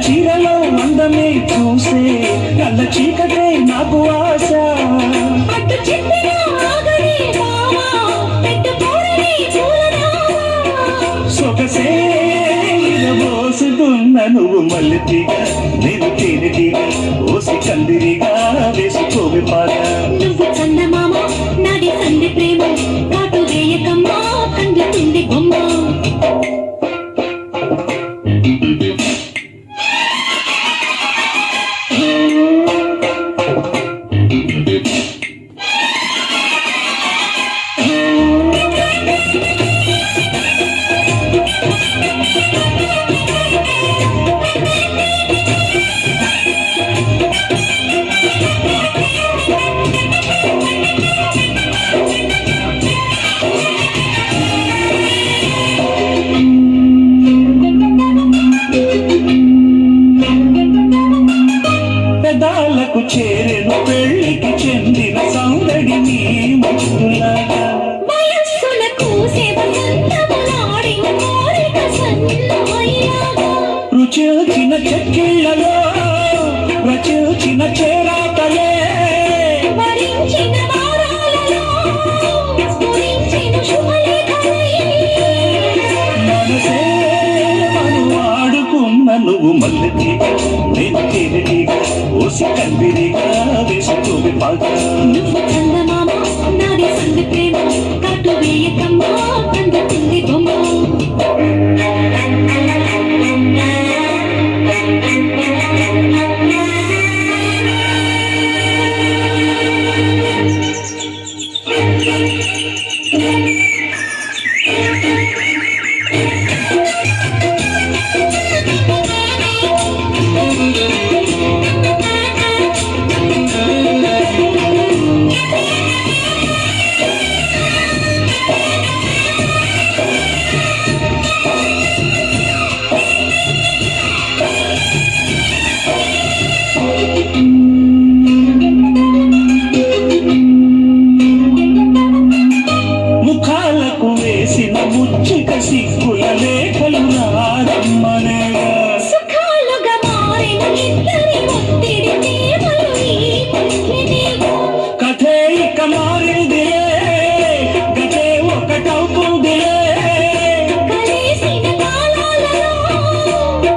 చీరలో అందమే చూసే కళ్ళ చీకటే నాకు ఆశ. సొగసే మోసుకున్న నువ్వు మల్లెటీగా నేను తేనెటీగా ఓసి కందిరిగా వేసుకోవి పాగా. నువ్వు చందమామ నాది సంధి ప్రేమ కాటు వేయకమ్మా కందుతుంది బొమ్మ. పెదాలకు చేరెను పెళ్లికి చెందిన సందడి నీ ముద్దులాగా. రుచిన చెక్కిళ్ళలో రచిన చేరాతలే మనసే మను వాడుకున్న నువ్వు మల్లెటీగా నేను తేనెటీగా ఓసి కందిరిగా వేసుకోవి పాగా. నువ్వు చందమామ నాది సంధి ప్రేమ కాటు వేయకమ్మా కందుతుంది బొమ్మ. ముఖాలకు వేసిన ముచ్చిక సిగ్గుల లేఖలు రారమ్మనేగా. సుఖాలుగా మారిన ఇద్దరి ఒత్తిడి ప్రేమలు ఈ ముఖ్యమేగా. కథే ఇక మారిందిలే గతే ఒకటవుతుందిలే. కలిసిన కాలాలలో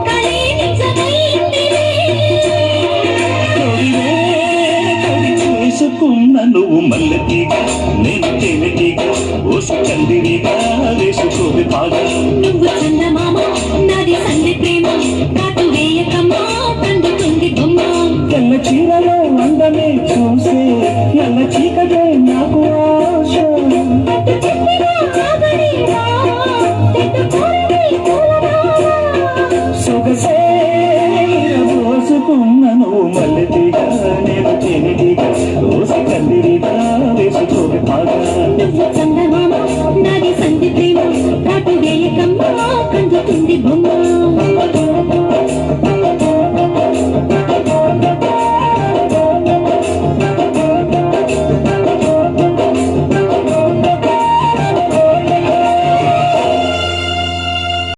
కలే నిజమైందిలే. తొడి చేసుకున్న నువ్వు మల్లెటీగా నేను తేనెటీగా ఓసి కందిరిగా వేసుకోవి పాగా. నువ్వు చందమామ నాది సంధి ప్రేమ కాటు వేయకమ్మా కందుతుంది బొమ్మ. తెల్ల చీరలో అందమే చూసే ఎల్ల చీకటే నాకు ఆశ. సొగసే మోసుకున్న నువ్వు మల్లెటీగా నేను తేనెటీగా ఓసి కందిరిగా వేసుకోవి పాగా. నువ్వు చందమామ నాది సంధి ప్రేమ కాటు వేయకమ్మా కందుతుంది బొమ్మ.